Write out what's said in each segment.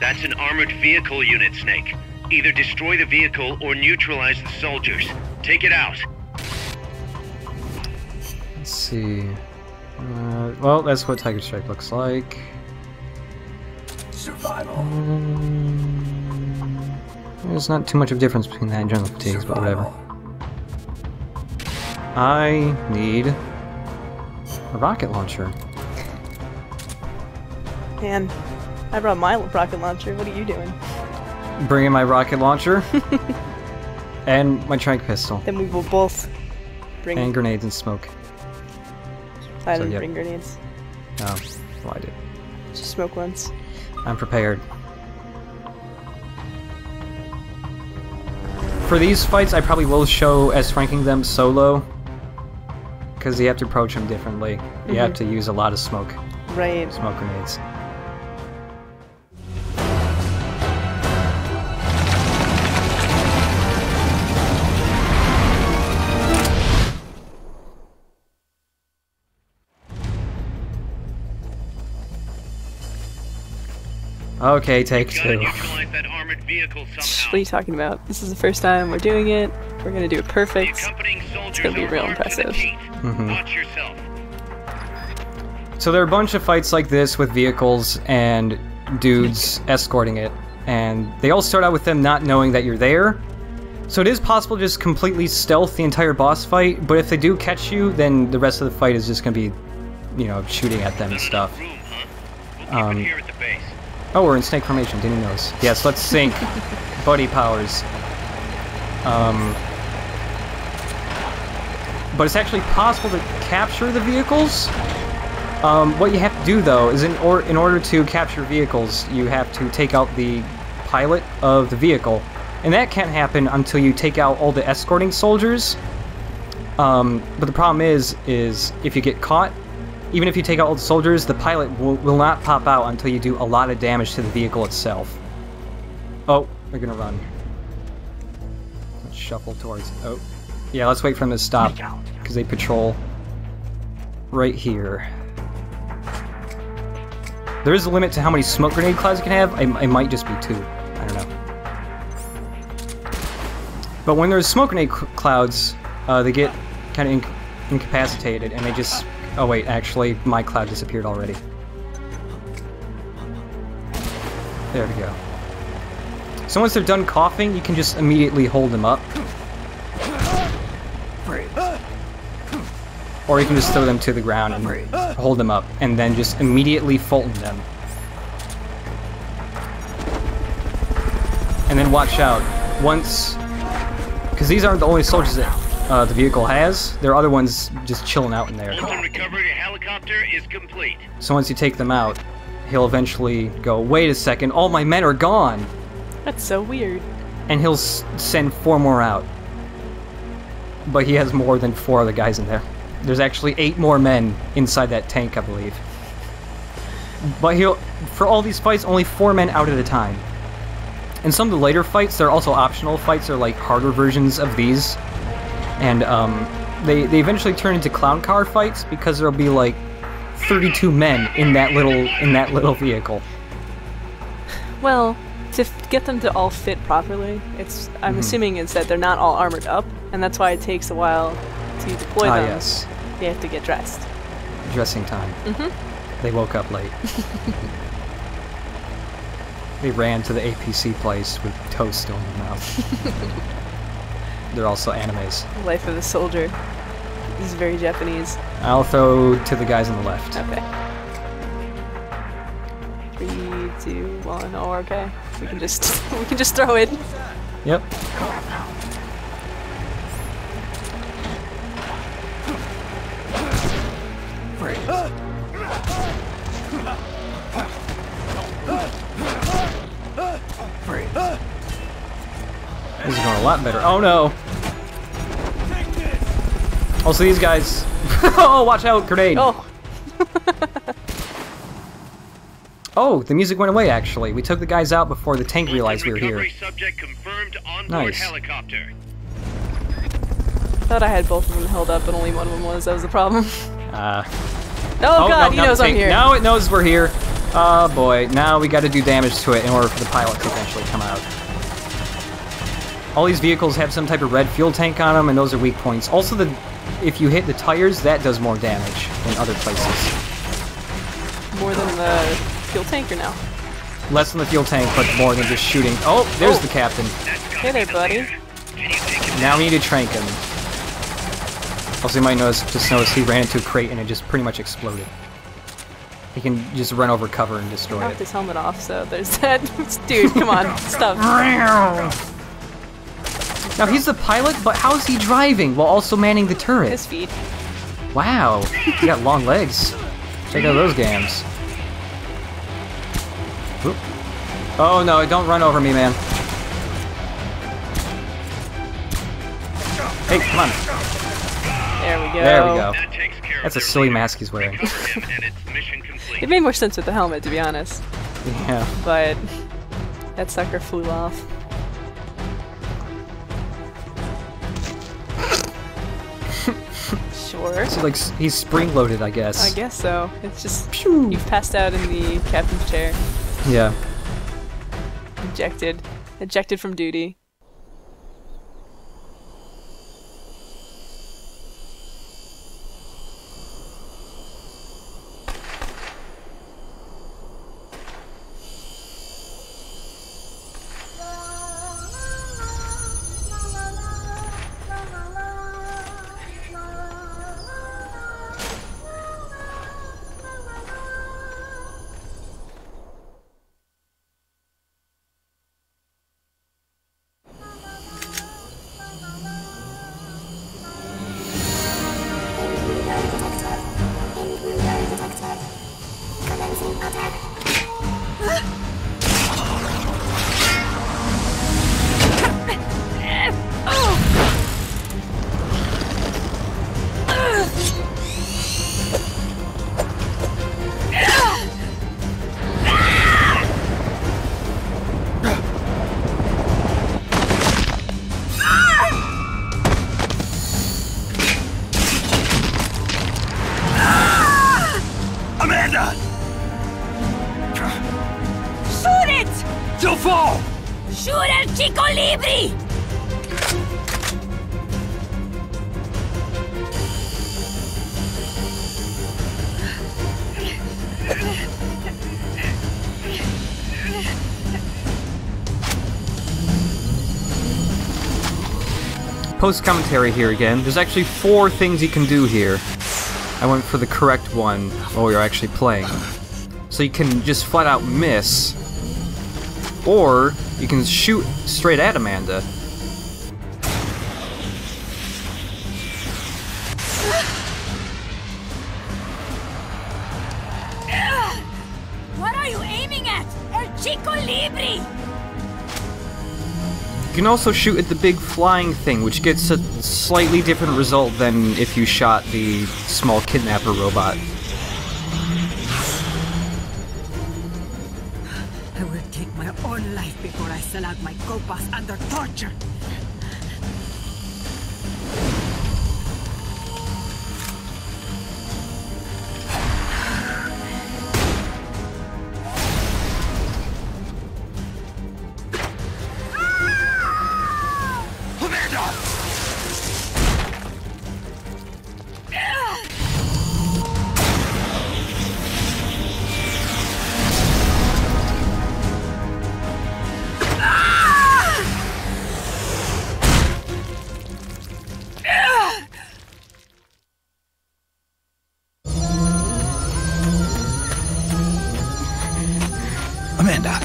That's an armored vehicle unit, Snake. Either destroy the vehicle or neutralize the soldiers. Take it out. Let's see. Well, that's what Tiger Strike looks like. Survival. There's not too much of a difference between that and general fatigues, but whatever. I need a rocket launcher. Man, I brought my rocket launcher. What are you doing? Bring in my rocket launcher. And my tranq pistol. Then we will both bring... And grenades and smoke. I didn't bring grenades. Oh, well I did. Just smoke once. I'm prepared. For these fights, I probably will show S-ranking them solo. Because you have to approach them differently. You have to use a lot of smoke. Right. Smoke grenades. Okay, take two. That armored vehicle somehow. What are you talking about? This is the first time we're doing it. We're gonna do it perfect. It's gonna be real impressive. Watch yourself. So there are a bunch of fights like this with vehicles and dudes escorting it, and they all start out with them not knowing that you're there. So it is possible to just completely stealth the entire boss fight, but if they do catch you, then the rest of the fight is just gonna be, you know, shooting at them and stuff. Oh, we're in snake formation, didn't even notice. Yes, let's sync. Buddy powers. But it's actually possible to capture the vehicles. What you have to do, though, is in order to capture vehicles, you have to take out the pilot of the vehicle. And that can't happen until you take out all the escorting soldiers. But the problem is if you get caught, even if you take out all the soldiers, the pilot will not pop out until you do a lot of damage to the vehicle itself. Oh, they're gonna run. Let's shuffle towards... Oh. Yeah, let's wait for them to stop, because they patrol right here. There is a limit to how many smoke grenade clouds you can have. It might just be 2. I don't know. But when there's smoke grenade clouds, they get kind of incapacitated, and they just... Oh wait, actually, my cloud disappeared already. There we go. So once they're done coughing, you can just immediately hold them up. Or you can just throw them to the ground and hold them up, and then just immediately Fulton them. And then watch out. Once... Because these aren't the only soldiers that the vehicle has. There are other ones just chilling out in there. Recovery helicopter is complete. So once you take them out, he'll eventually go, wait a second, all my men are gone! That's so weird. And he'll send 4 more out. But he has more than 4 other guys in there. There's actually 8 more men inside that tank, I believe. But for all these fights, only 4 men out at a time. In some of the later fights, there are also optional fights, or like harder versions of these. And they eventually turn into clown car fights because there'll be like 32 men in that little vehicle. Well, to get them to all fit properly, I'm assuming it's that they're not all armored up, and that's why it takes a while to deploy them. Yes. They have to get dressed. Dressing time. They woke up late. They ran to the APC place with toast still in their mouth. They're also animes. The life of a soldier. This is very Japanese. I'll throw to the guys on the left. Okay. 3, 2, 1. Oh, okay. We can just throw it. Yep. This is going a lot better. Oh no! Also, these guys. Oh, watch out! Grenade! Oh! Oh, the music went away actually. We took the guys out before the tank realized we were here. Subject confirmed on board Nice. helicopter. I thought I had both of them held up, but only one of them was. That was the problem. Oh God, no, he knows I'm here. Now it knows we're here. Oh boy, now we gotta do damage to it in order for the pilot to eventually come out. All these vehicles have some type of red fuel tank on them, and those are weak points. Also, if you hit the tires, that does more damage than other places. More than the fuel tank, or no? Less than the fuel tank, but more than just shooting. Oh, there's the captain. Hey there, buddy. Now we need to trank him. Also, you might notice he ran into a crate and it just pretty much exploded. He can just run over cover and destroy it. Knocked his helmet off, so there's that. Dude, come on, stop. Now he's the pilot, but how is he driving while also manning the turret? His feet. Wow, he got long legs. Check out those gams. Oop. Oh no, don't run over me, man. Hey, come on. There we go. There we go. That's a silly mask he's wearing. It made more sense with the helmet, to be honest. Yeah. But that sucker flew off. Sure. So like he's spring-loaded, I guess. I guess so. It's just you've passed out in the captain's chair. Yeah. Ejected from duty. Post-commentary here again. There's actually 4 things you can do here. I went for the correct one while we were actually playing. So you can just flat out miss, or you can shoot straight at Amanda. What are you aiming at? El Chico Libre! You can also shoot at the big flying thing, which gets a slightly different result than if you shot the small kidnapper robot. I will take my own life before I sell out my copas under torture. Amanda.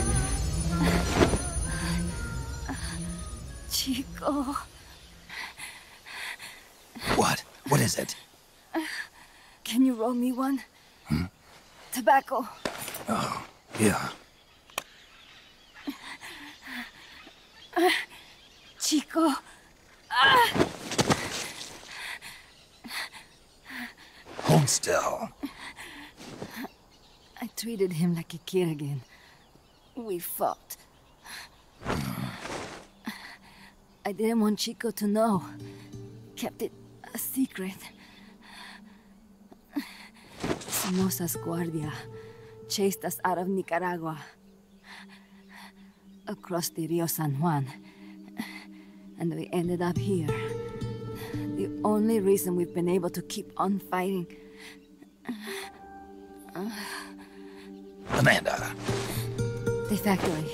Chico. What? What is it? Can you roll me one? Tobacco. Oh, yeah. Chico. Hold still. I treated him like a kid again. We fought. I didn't want Chico to know. Kept it a secret. Somos guardia. chased us out of Nicaragua, across the Rio San Juan, and we ended up here. The only reason we've been able to keep on fighting. Amanda, The factory.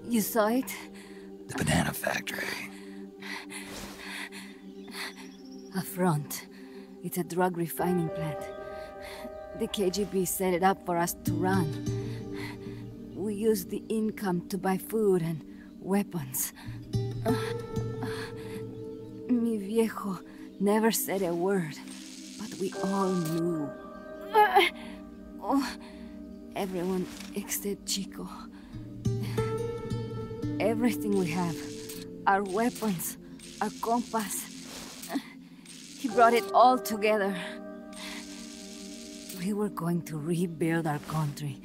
You saw it? the banana factory. A front. It's a drug refining plant. The KGB set it up for us to run. We used the income to buy food and weapons. Mi viejo never said a word, but we all knew. Everyone except Chico. Everything we have, our weapons, our compass. He brought it all together. We were going to rebuild our country.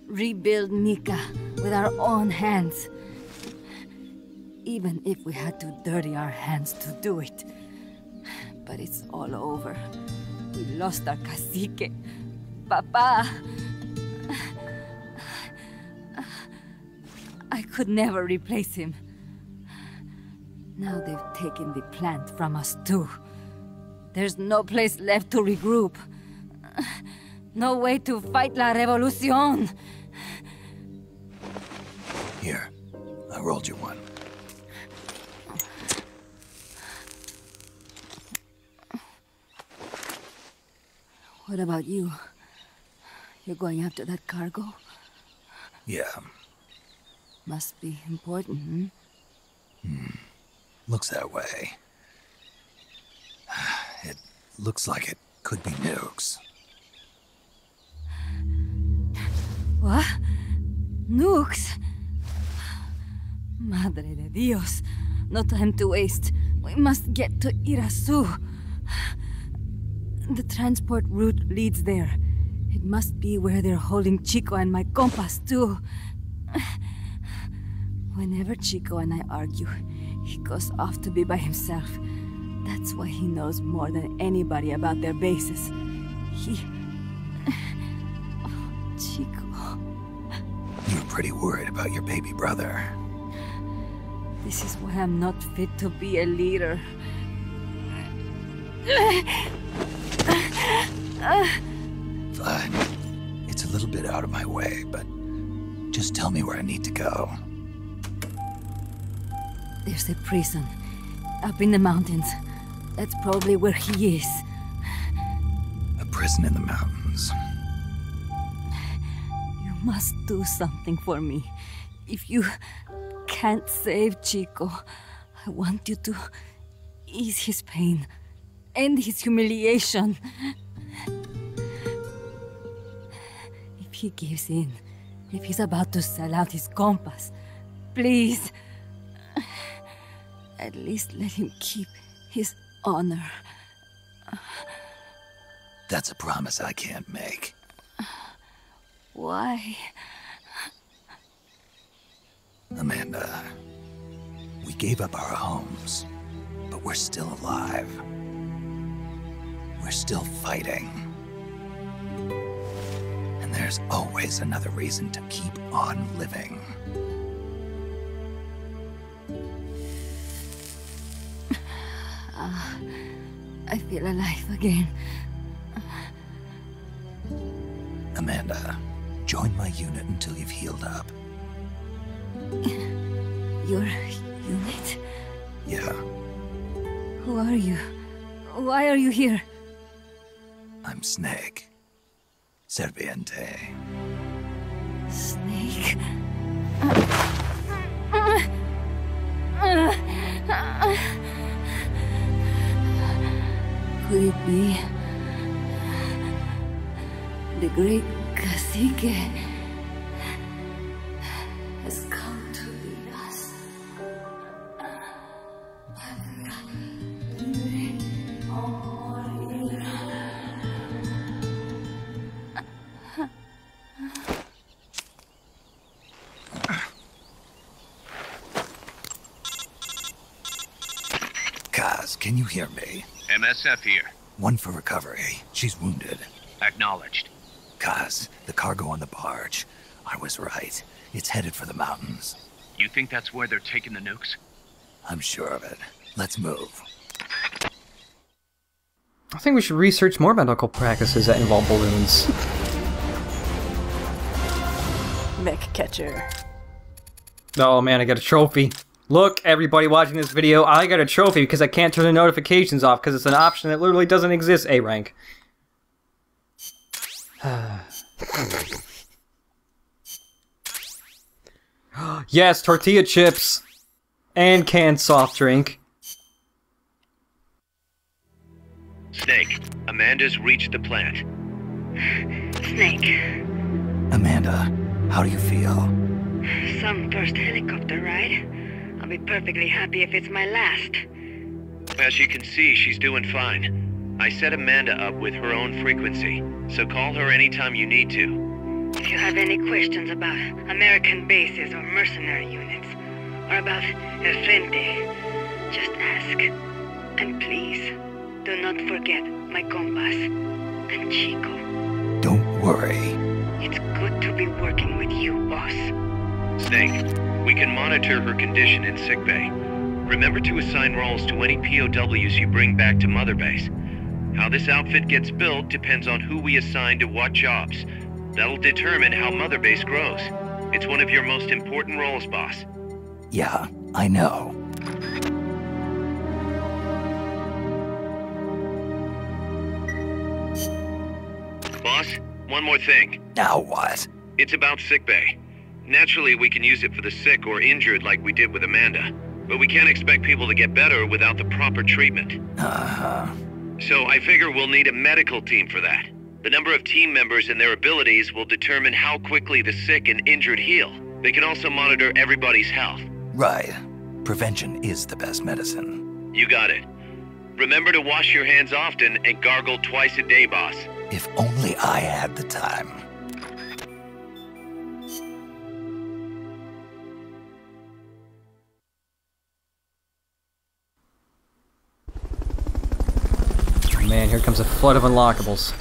Rebuild Nika with our own hands. Even if we had to dirty our hands to do it. But it's all over. We lost our cacique. Papa! I could never replace him. Now they've taken the plant from us too. There's no place left to regroup. No way to fight la revolución. Here, I rolled you one. What about you? You're going after that cargo? Yeah, Must be important, looks that way. It looks like it could be nukes. What? Nukes? Madre de Dios. No time to waste. We must get to Irasu. The transport route leads there. It must be where they're holding Chico and my compas, too. Whenever Chico and I argue, he goes off to be by himself. That's why he knows more than anybody about their bases. Chico. You're pretty worried about your baby brother. This is why I'm not fit to be a leader. Fine. It's a little bit out of my way, but just tell me where I need to go. There's a prison up in the mountains. That's probably where he is. A prison in the mountains. You must do something for me. If you can't save Chico, I want you to ease his pain, end his humiliation. If he gives in, if he's about to sell out his compass, please, at least let him keep his honor. That's a promise I can't make. Why? Amanda, we gave up our homes, but we're still alive. We're still fighting. And there's always another reason to keep on living. I feel alive again. Amanda, join my unit until you've healed up. Your unit? Yeah, Who are you? Why are you here? I'm Snake. Serviente. Snake? Could it be the great cacique has come to lead us? Kaz, can you hear me? MSF here. One for recovery. She's wounded. Acknowledged. Cuz, the cargo on the barge. I was right. It's headed for the mountains. You think that's where they're taking the nukes? I'm sure of it. Let's move. I think we should research more medical practices that involve balloons. Mech catcher. Oh man, I got a trophy. Look, everybody watching this video, I got a trophy because I can't turn the notifications off because it's an option that literally doesn't exist, A rank. Yes, tortilla chips! And canned soft drink. Snake, Amanda's reached the plant. Snake, Amanda, how do you feel? some first helicopter ride. I'll be perfectly happy if it's my last. As you can see, she's doing fine. I set Amanda up with her own frequency, so call her anytime you need to. If you have any questions about American bases or mercenary units, or about El Frente, just ask. And please, do not forget my compass and Chico. Don't worry. It's good to be working with you, boss. Snake, we can monitor her condition in sickbay. Remember to assign roles to any POWs you bring back to Mother Base. How this outfit gets built depends on who we assign to what jobs. That'll determine how Mother Base grows. It's one of your most important roles, boss. Yeah, I know. Boss, one more thing. Now what? It's about sickbay. Naturally, we can use it for the sick or injured like we did with Amanda. But we can't expect people to get better without the proper treatment. Uh-huh. So I figure we'll need a medical team for that. The number of team members and their abilities will determine how quickly the sick and injured heal. They can also monitor everybody's health. Right. Prevention is the best medicine. You got it. Remember to wash your hands often and gargle twice a day, boss. If only I had the time. Man, here comes a flood of unlockables.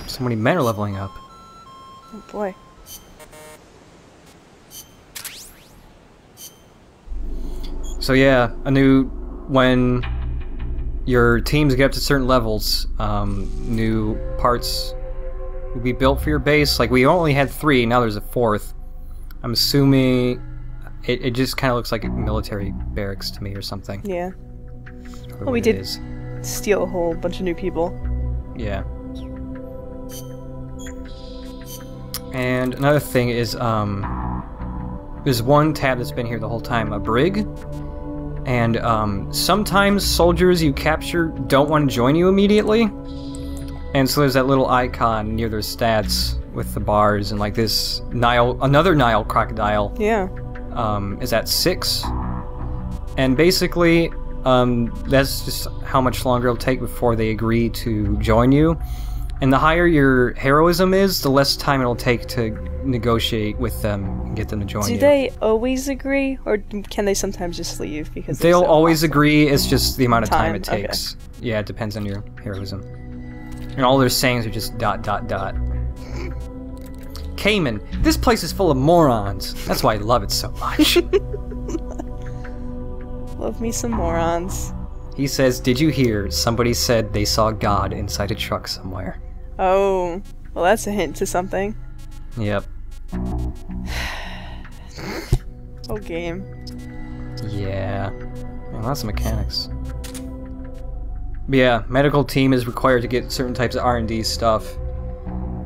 So many men are leveling up. Oh boy. So yeah, when your teams get up to certain levels, new parts will be built for your base. Like, we only had 3, now there's a 4th. I'm assuming it just kind of looks like a military barracks to me or something. Yeah. Well, Well, we did steal a whole bunch of new people. Yeah. And another thing is, there's one tab that's been here the whole time, a brig. And sometimes soldiers you capture don't want to join you immediately. And so there's that little icon near their stats with the bars, and like this another Nile crocodile. Yeah. Is at 6. And basically, that's just how much longer it'll take before they agree to join you. And the higher your heroism is, the less time it'll take to negotiate with them and get them to join you. Do they always agree, or can they sometimes just leave because They'll so always hostile? agree, it's just the amount of time it Okay. takes. Yeah, it depends on your heroism. And all their sayings are just ... Cayman, this place is full of morons. That's why I love it so much. Love me some morons. He says, did you hear? Somebody said they saw God inside a truck somewhere. Oh, well that's a hint to something. Yep. Oh, game. Yeah. Man, lots of mechanics. But yeah, medical team is required to get certain types of R&D stuff.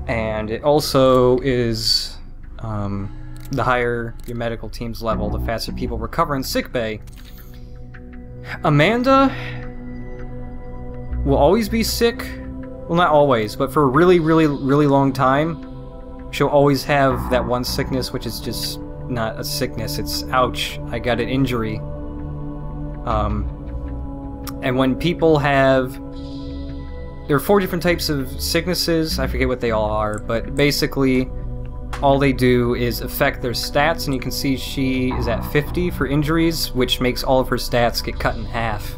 And it also is, the higher your medical team's level, the faster people recover in sickbay. Amanda will always be sick. Well, not always, but for a really, really, really long time, she'll always have that one sickness, which is just not a sickness. It's, ouch, I got an injury. And when people have... There are 4 different types of sicknesses. I forget what they all are, but basically, all they do is affect their stats, and you can see she is at 50 for injuries, which makes all of her stats get cut in half.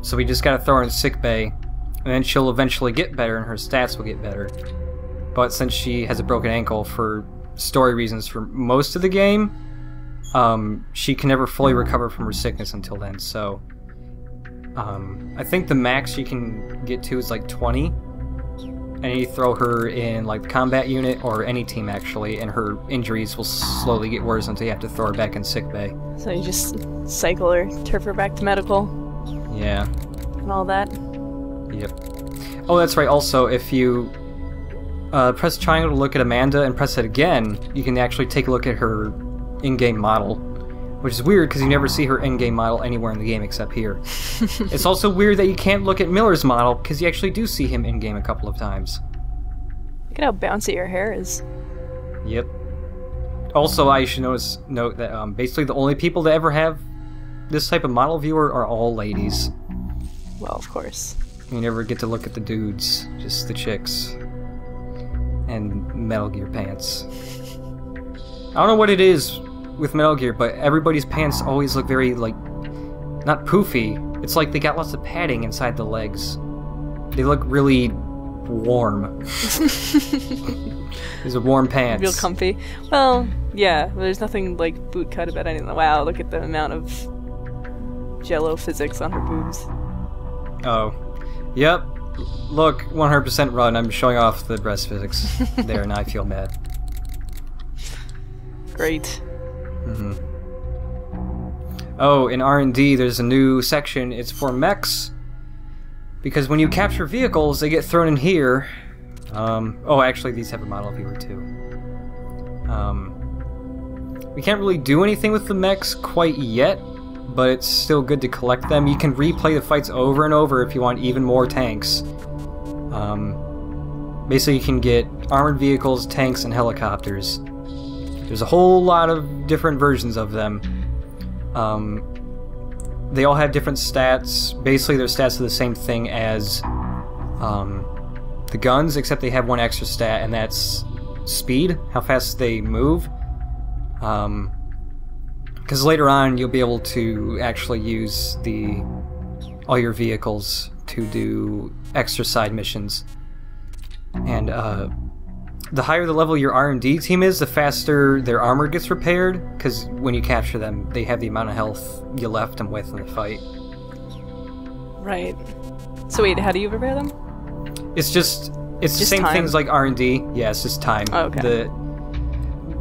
So we just gotta throw her in sickbay, and then she'll eventually get better and her stats will get better. But since she has a broken ankle for story reasons for most of the game, she can never fully recover from her sickness until then, so... I think the max she can get to is like 20, and you throw her in like the combat unit or any team actually, and her injuries will slowly get worse until you have to throw her back in sickbay. So you just cycle her, turf her back to medical. Yeah. And all that. Yep. Oh, that's right. Also, if you press triangle to look at Amanda and press it again, you can actually take a look at her in-game model. Which is weird, because you never see her in-game model anywhere in the game except here. It's also weird that you can't look at Miller's model, because you actually do see him in-game a couple of times. Look at how bouncy your hair is. Yep. Also, I should note that basically the only people that ever have this type of model viewer are all ladies. Well, of course. You never get to look at the dudes, just the chicks. And Metal Gear pants. I don't know what it is with Metal Gear, but everybody's pants always look very, like, not poofy. It's like they got lots of padding inside the legs. They look really warm. These are warm pants. Real comfy. Well, yeah, there's nothing, like, boot cut about anything. Wow, look at the amount of jello physics on her boobs. Oh. Yep. Look, 100% run. I'm showing off the breast physics there, and I feel mad. Great. Mm-hmm. Oh, in R&D, there's a new section. It's for mechs. Because when you capture vehicles, they get thrown in here. Oh, actually, these have a model viewer, too. We can't really do anything with the mechs quite yet, but it's still good to collect them. You can replay the fights over and over if you want even more tanks. Basically, you can get armored vehicles, tanks, and helicopters. There's a whole lot of different versions of them. They all have different stats. Basically, their stats are the same thing as the guns, except they have one extra stat, and that's speed, how fast they move. Because later on, you'll be able to actually use all your vehicles to do extra side missions. And the higher the level your R&D team is, the faster their armor gets repaired, because when you capture them, they have the amount of health you left them with in the fight. Right. So wait, how do you repair them? It's the same time? things like R&D. Yeah, it's just time. Oh, okay. The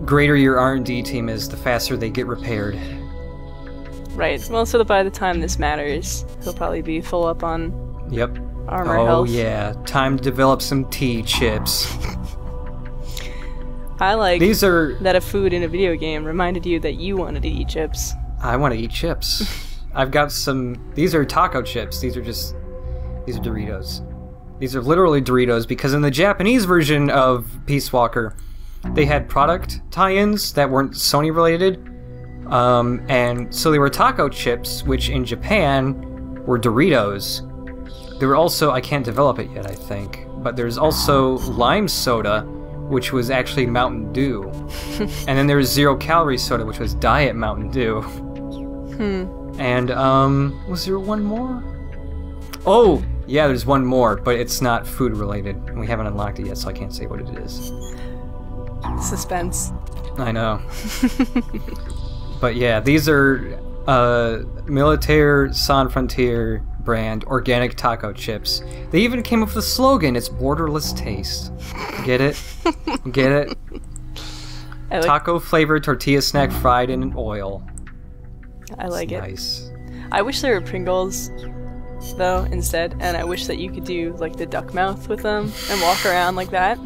greater your R&D team is, the faster they get repaired. Right. Well, so that by the time this matters, he'll probably be full up on Yep. armor Oh health. yeah, time to develop some T-chips. I like These are... that a food in a video game reminded you that you wanted to eat chips. I want to eat chips. I've got some... These are taco chips. These are Doritos. These are literally Doritos, because in the Japanese version of Peace Walker, they had product tie-ins that weren't Sony related. And so they were taco chips, which in Japan were Doritos. There were also... I can't develop it yet, I think. But there's also lime soda, which was actually Mountain Dew. And then there was Zero Calorie Soda, which was Diet Mountain Dew. And, was there one more? Oh! Yeah, there's one more, but it's not food related. And we haven't unlocked it yet, so I can't say what it is. Suspense. I know. But yeah, these are, Militaire Sans Frontier brand organic taco chips. They even came up with a slogan, it's borderless taste. Get it? Get it? Taco flavored tortilla snack fried in oil. I like it. Nice. I wish there were Pringles, though, instead, and I wish that you could do, like, the duck mouth with them and walk around like that.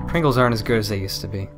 Pringles aren't as good as they used to be.